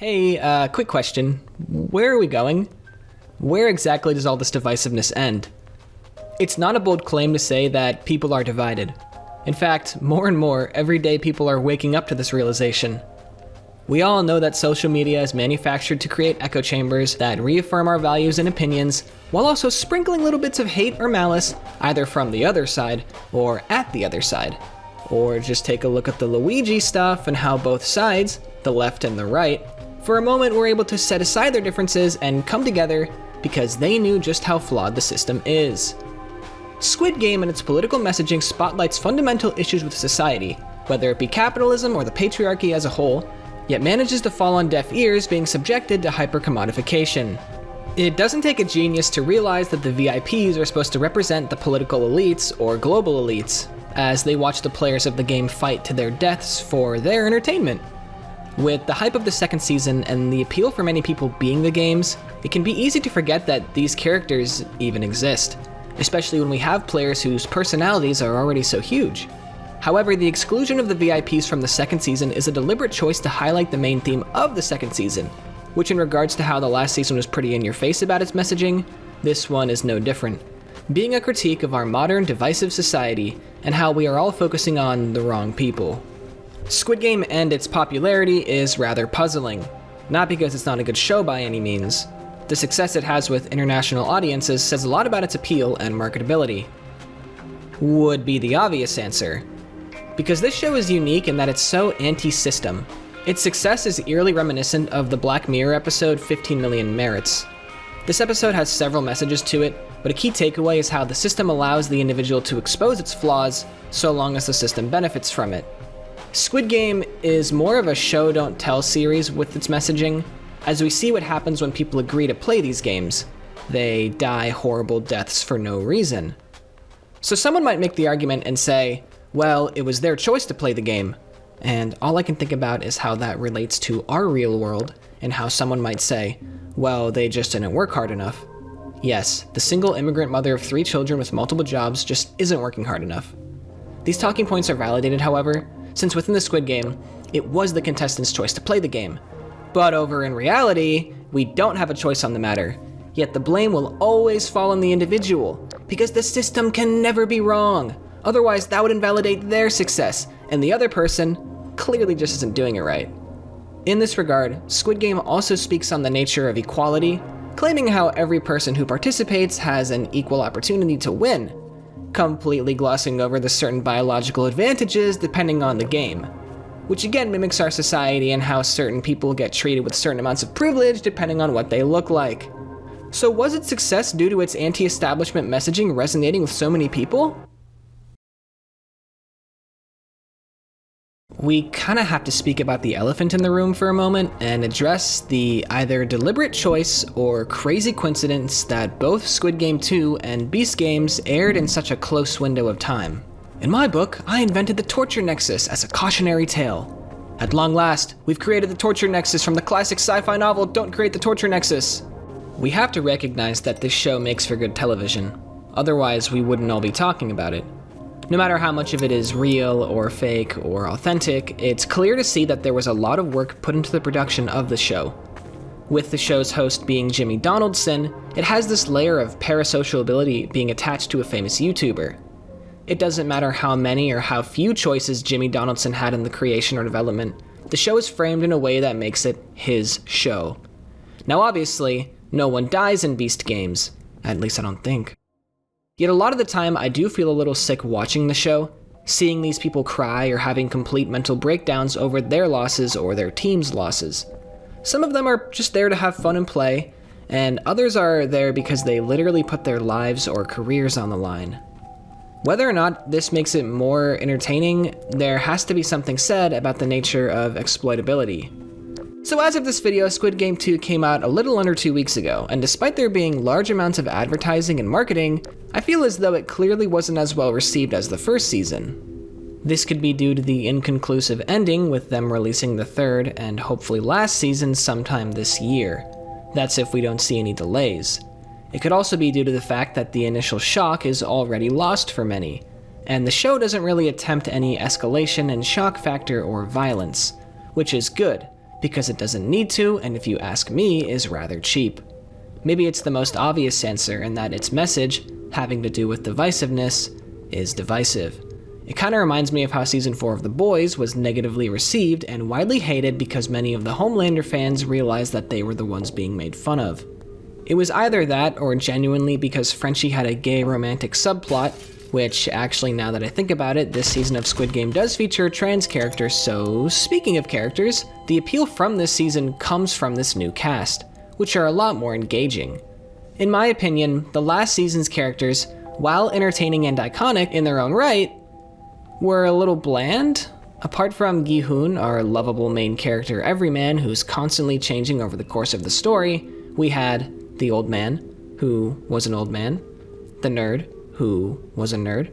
Hey, quick question. Where are we going? Where exactly does all this divisiveness end? It's not a bold claim to say that people are divided. In fact, more and more, every day people are waking up to this realization. We all know that social media is manufactured to create echo chambers that reaffirm our values and opinions, while also sprinkling little bits of hate or malice, either from the other side or at the other side. Or just take a look at the Luigi stuff and how both sides, the left and the right, for a moment were able to set aside their differences and come together because they knew just how flawed the system is. Squid Game and its political messaging spotlights fundamental issues with society, whether it be capitalism or the patriarchy as a whole, yet manages to fall on deaf ears being subjected to hypercommodification. It doesn't take a genius to realize that the VIPs are supposed to represent the political elites or global elites, as they watch the players of the game fight to their deaths for their entertainment. With the hype of the second season and the appeal for many people being the games, it can be easy to forget that these characters even exist, especially when we have players whose personalities are already so huge. However, the exclusion of the VIPs from the second season is a deliberate choice to highlight the main theme of the second season, which in regards to how the last season was pretty in your face about its messaging, this one is no different, being a critique of our modern divisive society and how we are all focusing on the wrong people. Squid Game and its popularity is rather puzzling, not because it's not a good show by any means. The success it has with international audiences says a lot about its appeal and marketability. Would be the obvious answer. Because this show is unique in that it's so anti-system. Its success is eerily reminiscent of the Black Mirror episode 15 Million Merits. This episode has several messages to it, but a key takeaway is how the system allows the individual to expose its flaws so long as the system benefits from it. Squid Game is more of a show don't tell series with its messaging, as we see what happens when people agree to play these games. They die horrible deaths for no reason. So someone might make the argument and say, well, it was their choice to play the game. And all I can think about is how that relates to our real world, and how someone might say, well, they just didn't work hard enough. Yes, the single immigrant mother of 3 children with multiple jobs just isn't working hard enough. These talking points are validated, however, since within the Squid Game, it was the contestants' choice to play the game. But over in reality, we don't have a choice on the matter, yet the blame will always fall on the individual, because the system can never be wrong. Otherwise, that would invalidate their success, and the other person clearly just isn't doing it right. In this regard, Squid Game also speaks on the nature of equality, claiming how every person who participates has an equal opportunity to win, completely glossing over the certain biological advantages depending on the game, which again mimics our society and how certain people get treated with certain amounts of privilege depending on what they look like. So was its success due to its anti-establishment messaging resonating with so many people? We kinda have to speak about the elephant in the room for a moment and address the either deliberate choice or crazy coincidence that both Squid Game 2 and Beast Games aired in such a close window of time. In my book, I invented the torture nexus as a cautionary tale. At long last, we've created the torture nexus from the classic sci-fi novel Don't Create the Torture Nexus. We have to recognize that this show makes for good television. Otherwise, we wouldn't all be talking about it. No matter how much of it is real or fake or authentic, it's clear to see that there was a lot of work put into the production of the show. With the show's host being Jimmy Donaldson, it has this layer of parasocial ability being attached to a famous YouTuber. It doesn't matter how many or how few choices Jimmy Donaldson had in the creation or development, the show is framed in a way that makes it his show. Now obviously, no one dies in Beast Games, at least I don't think. Yet a lot of the time I do feel a little sick watching the show, seeing these people cry or having complete mental breakdowns over their losses or their team's losses. Some of them are just there to have fun and play, and others are there because they literally put their lives or careers on the line. Whether or not this makes it more entertaining, there has to be something said about the nature of exploitability. So as of this video, Squid Game 2 came out a little under 2 weeks ago, and despite there being large amounts of advertising and marketing, I feel as though it clearly wasn't as well received as the first season. This could be due to the inconclusive ending, with them releasing the third and hopefully last season sometime this year. That's if we don't see any delays. It could also be due to the fact that the initial shock is already lost for many, and the show doesn't really attempt any escalation in shock factor or violence, which is good, because it doesn't need to, and if you ask me, is rather cheap. Maybe it's the most obvious answer in that its message, having to do with divisiveness, is divisive. It kind of reminds me of how Season 4 of The Boys was negatively received and widely hated because many of the Homelander fans realized that they were the ones being made fun of. It was either that or genuinely because Frenchie had a gay romantic subplot, which actually, now that I think about it, this season of Squid Game does feature trans characters, so speaking of characters, the appeal from this season comes from this new cast, which are a lot more engaging. In my opinion, the last season's characters, while entertaining and iconic in their own right, were a little bland. Apart from Gi-hoon, our lovable main character everyman who's constantly changing over the course of the story, we had the old man, who was an old man, the nerd, who was a nerd,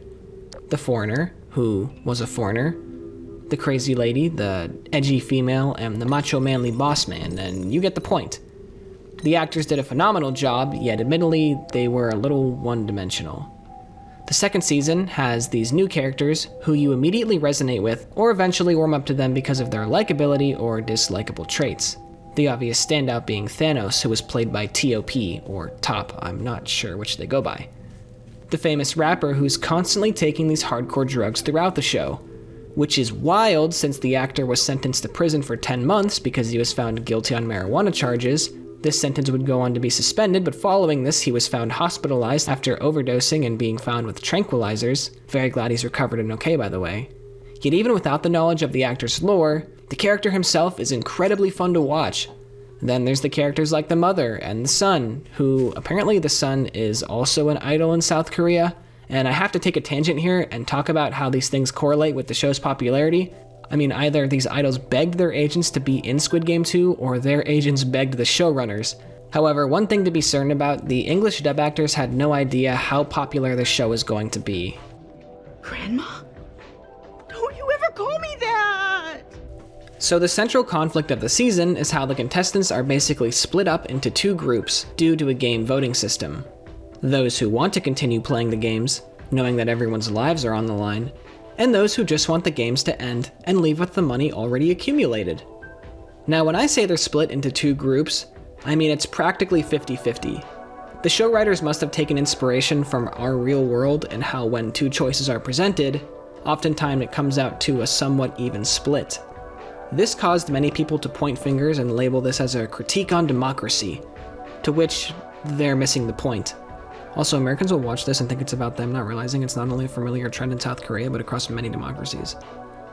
the foreigner, who was a foreigner, the crazy lady, the edgy female, and the macho manly boss man, and you get the point. The actors did a phenomenal job, yet admittedly, they were a little one-dimensional. The second season has these new characters who you immediately resonate with or eventually warm up to them because of their likability or dislikable traits. The obvious standout being Thanos, who was played by T.O.P. or Top, I'm not sure which they go by. The famous rapper who's constantly taking these hardcore drugs throughout the show, which is wild since the actor was sentenced to prison for 10 months because he was found guilty on marijuana charges. This sentence would go on to be suspended, but following this, he was found hospitalized after overdosing and being found with tranquilizers. Very glad he's recovered and okay, by the way. Yet even without the knowledge of the actor's lore, the character himself is incredibly fun to watch. Then there's the characters like the mother and the son, who apparently the son is also an idol in South Korea. And I have to take a tangent here and talk about how these things correlate with the show's popularity. I mean, either these idols begged their agents to be in Squid Game 2, or their agents begged the showrunners. However, one thing to be certain about, the English dub actors had no idea how popular this show is going to be. Grandma? Don't you ever call me that! So the central conflict of the season is how the contestants are basically split up into two groups due to a game voting system. Those who want to continue playing the games, knowing that everyone's lives are on the line, and those who just want the games to end and leave with the money already accumulated. Now, when I say they're split into two groups, I mean it's practically 50-50. The show writers must have taken inspiration from our real world and how when two choices are presented, oftentimes it comes out to a somewhat even split. This caused many people to point fingers and label this as a critique on democracy, to which they're missing the point. Also, Americans will watch this and think it's about them, not realizing it's not only a familiar trend in South Korea, but across many democracies.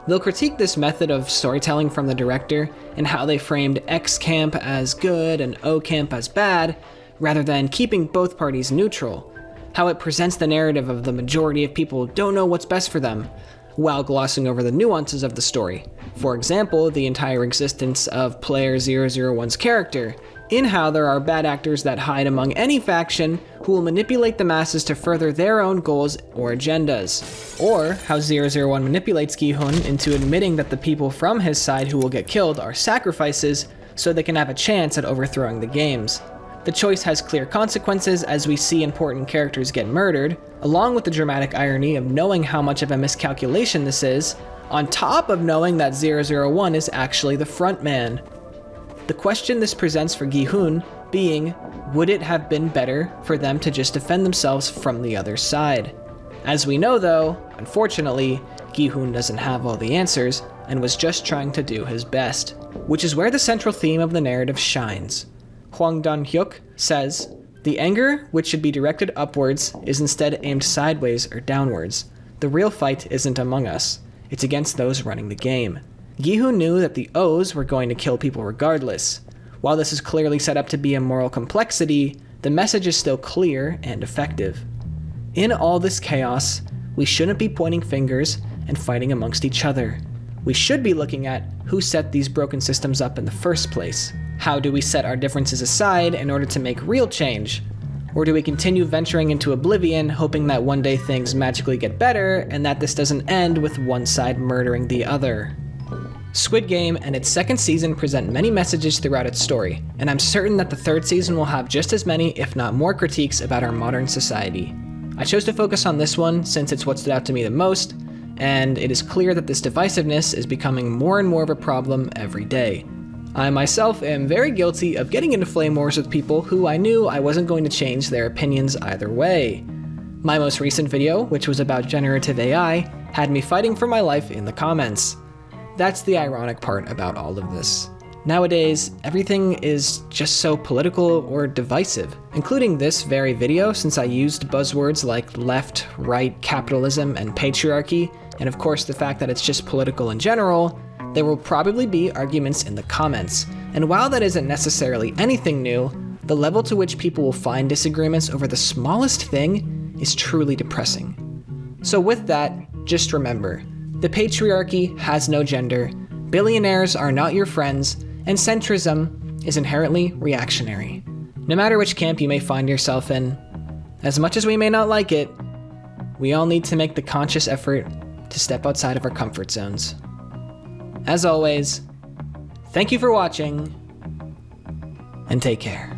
They'll critique this method of storytelling from the director and how they framed X camp as good and O camp as bad, rather than keeping both parties neutral. How it presents the narrative of the majority of people don't know what's best for them, while glossing over the nuances of the story. For example, the entire existence of Player 001's character, in how there are bad actors that hide among any faction who will manipulate the masses to further their own goals or agendas. Or how 001 manipulates Gi-hoon into admitting that the people from his side who will get killed are sacrifices so they can have a chance at overthrowing the games. The choice has clear consequences as we see important characters get murdered, along with the dramatic irony of knowing how much of a miscalculation this is, on top of knowing that 001 is actually the front man. The question this presents for Gi-hoon being, would it have been better for them to just defend themselves from the other side? As we know though, unfortunately, Gi-hoon doesn't have all the answers and was just trying to do his best, which is where the central theme of the narrative shines. Hwang Dan-hyuk says, "The anger, which should be directed upwards, is instead aimed sideways or downwards. The real fight isn't among us, it's against those running the game." Gi-hoon knew that the O's were going to kill people regardless. While this is clearly set up to be a moral complexity, the message is still clear and effective. In all this chaos, we shouldn't be pointing fingers and fighting amongst each other. We should be looking at who set these broken systems up in the first place. How do we set our differences aside in order to make real change? Or do we continue venturing into oblivion, hoping that one day things magically get better and that this doesn't end with one side murdering the other? Squid Game and its second season present many messages throughout its story, and I'm certain that the third season will have just as many, if not more, critiques about our modern society. I chose to focus on this one since it's what stood out to me the most, and it is clear that this divisiveness is becoming more and more of a problem every day. I myself am very guilty of getting into flame wars with people who I knew I wasn't going to change their opinions either way. My most recent video, which was about generative AI, had me fighting for my life in the comments. That's the ironic part about all of this. Nowadays, everything is just so political or divisive, including this very video since I used buzzwords like left, right, capitalism, and patriarchy, and of course the fact that it's just political in general. There will probably be arguments in the comments, and while that isn't necessarily anything new, the level to which people will find disagreements over the smallest thing is truly depressing. So with that, just remember, the patriarchy has no gender, billionaires are not your friends, and centrism is inherently reactionary. No matter which camp you may find yourself in, as much as we may not like it, we all need to make the conscious effort to step outside of our comfort zones. As always, thank you for watching, and take care.